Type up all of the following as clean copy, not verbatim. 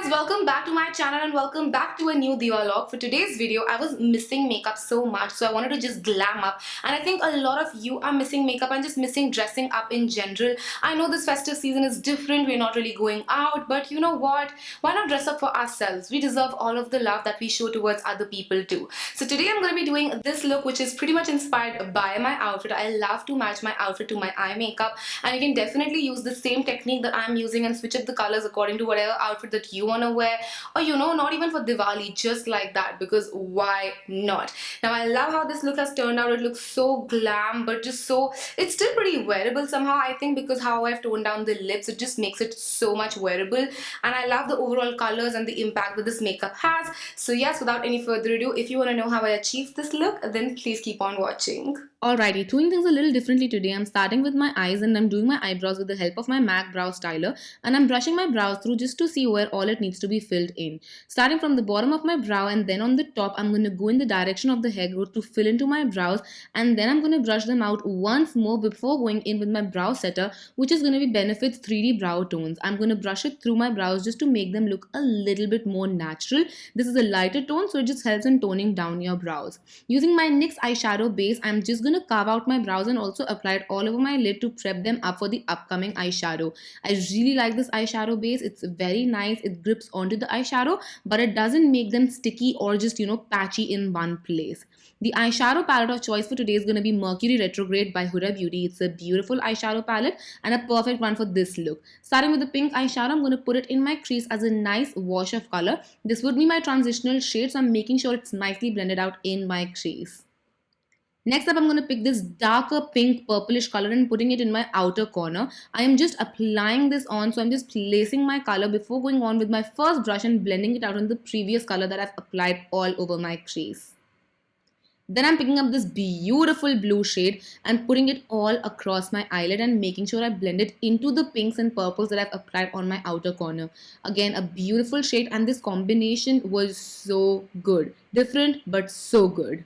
Guys, welcome back to my channel and welcome back to a new Diwali vlog. For today's video, I was missing makeup so much, so I wanted to just glam up. And I think a lot of you are missing makeup and just missing dressing up in general. I know this festive season is different, we're not really going out, but you know what? Why not dress up for ourselves? We deserve all of the love that we show towards other people too. So today I'm going to be doing this look, which is pretty much inspired by my outfit. I love to match my outfit to my eye makeup, and you can definitely use the same technique that I'm using and switch up the colors according to whatever outfit that you want to wear, or not even for Diwali, just like that, because why not? Now I love how this look has turned out. It looks so glam, but just so, it's still pretty wearable somehow, I think, because how I've toned down the lips, it just makes it so much wearable. And I love the overall colors and the impact that this makeup has. So yes, without any further ado, if you want to know how I achieved this look, then please keep on watching. Alrighty, doing things a little differently today. I'm starting with my eyes and I'm doing my eyebrows with the help of my MAC brow styler, and I'm brushing my brows through just to see where all it needs to be filled in. Starting from the bottom of my brow and then on the top, I'm going to go in the direction of the hair growth to fill into my brows, and then I'm going to brush them out once more before going in with my brow setter, which is going to be Benefit's 3D brow tones. I'm going to brush it through my brows just to make them look a little bit more natural. This is a lighter tone, so it just helps in toning down your brows. Using my NYX eyeshadow base, I'm just going to carve out my brows and also apply it all over my lid to prep them up for the upcoming eyeshadow. I really like this eyeshadow base. It's very nice. It grips onto the eyeshadow, but it doesn't make them sticky or just patchy in one place. The eyeshadow palette of choice for today is going to be Mercury Retrograde by Huda Beauty. It's a beautiful eyeshadow palette and a perfect one for this look. Starting with the pink eyeshadow, I'm going to put it in my crease as a nice wash of color. This would be my transitional shade, so I'm making sure it's nicely blended out in my crease. Next up, I'm going to pick this darker pink purplish color and putting it in my outer corner. I am just applying this on, so I'm just placing my color before going on with my first brush and blending it out on the previous color that I've applied all over my crease. Then I'm picking up this beautiful blue shade and putting it all across my eyelid and making sure I blend it into the pinks and purples that I've applied on my outer corner. Again, a beautiful shade, and this combination was so good. Different, but so good.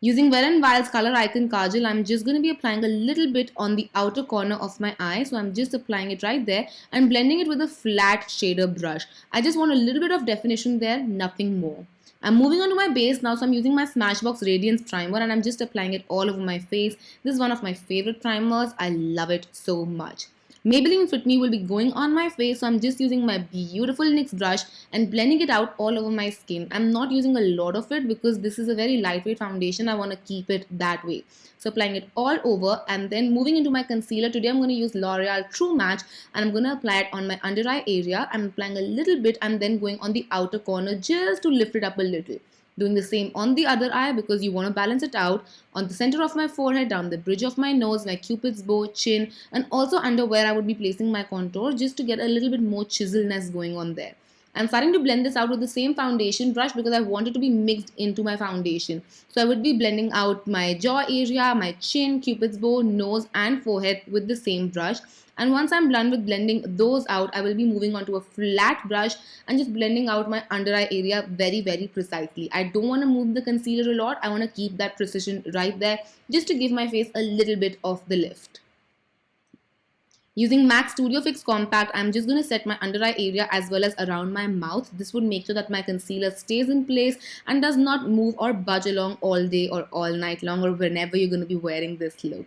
Using Wet n Wild's Color Icon Kajal, I'm just going to be applying a little bit on the outer corner of my eye. So I'm just applying it right there and blending it with a flat shader brush. I just want a little bit of definition there, nothing more. I'm moving on to my base now, so I'm using my Smashbox Radiance primer and I'm just applying it all over my face. This is one of my favorite primers. I love it so much. Maybelline Fit Me will be going on my face, so I'm just using my beautiful NYX brush and blending it out all over my skin. I'm not using a lot of it because this is a very lightweight foundation. I want to keep it that way. So applying it all over, and then moving into my concealer. Today I'm going to use Loreal True Match and I'm going to apply it on my under eye area. I'm applying a little bit and then going on the outer corner just to lift it up a little. Doing the same on the other eye because you want to balance it out. On the center of my forehead, down the bridge of my nose, my cupid's bow, chin, and also under where I would be placing my contour just to get a little bit more chiselness going on there. I'm starting to blend this out with the same foundation brush because I want it to be mixed into my foundation. So I would be blending out my jaw area, my chin, cupid's bow, nose and forehead with the same brush. And once I'm done with blending those out, I will be moving on to a flat brush and just blending out my under eye area very precisely. I don't want to move the concealer a lot. I want to keep that precision right there just to give my face a little bit of the lift. Using MAC Studio Fix Compact, I'm just going to set my under eye area as well as around my mouth. This would make sure that my concealer stays in place and does not move or budge along all day or all night long or whenever you're going to be wearing this look.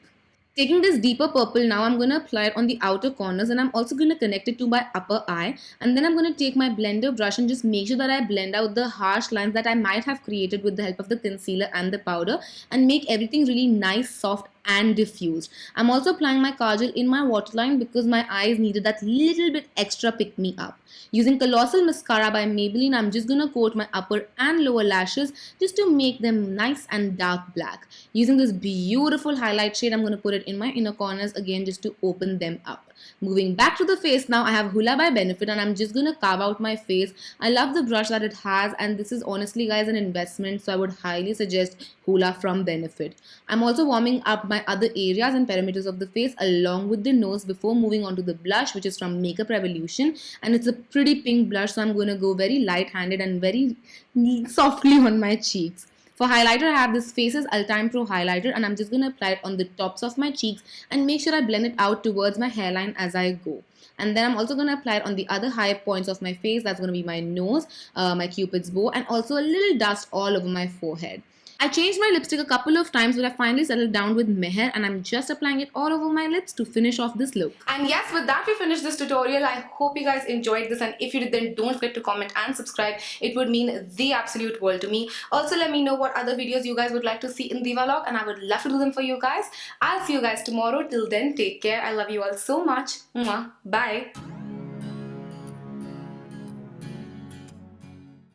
Taking this deeper purple now, I'm going to apply it on the outer corners and I'm also going to connect it to my upper eye. And then I'm going to take my blender brush and just make sure that I blend out the harsh lines that I might have created with the help of the concealer and the powder and make everything really nice, soft and diffused. I'm also applying my kajal in my waterline because my eyes needed that little bit extra pick me up. Using Colossal Mascara by Maybelline, I'm just going to coat my upper and lower lashes just to make them nice and dark black. Using this beautiful highlight shade, I'm going to put it in my inner corners again just to open them up. Moving back to the face now, I have Hoola by Benefit and I'm just going to carve out my face. I love the brush that it has, and this is honestly guys an investment, so I would highly suggest Hoola from Benefit. I'm also warming up my other areas and perimeters of the face along with the nose before moving on to the blush, which is from Makeup Revolution, and it's a pretty pink blush, so I'm going to go very light-handed and very softly on my cheeks. For highlighter, I have this Faces Ultime Pro highlighter and I'm just going to apply it on the tops of my cheeks and make sure I blend it out towards my hairline as I go. And then I'm also going to apply it on the other high points of my face. That's going to be my nose, my cupid's bow, and also a little dust all over my forehead. I changed my lipstick a couple of times, but I finally settled down with Mehr, and I'm just applying it all over my lips to finish off this look. And yes, with that we finished this tutorial. I hope you guys enjoyed this, and if you did, then don't forget to comment and subscribe. It would mean the absolute world to me. Also, let me know what other videos you guys would like to see in the vlog, and I would love to do them for you guys. I'll see you guys tomorrow. Till then, take care. I love you all so much. Mwah. Bye.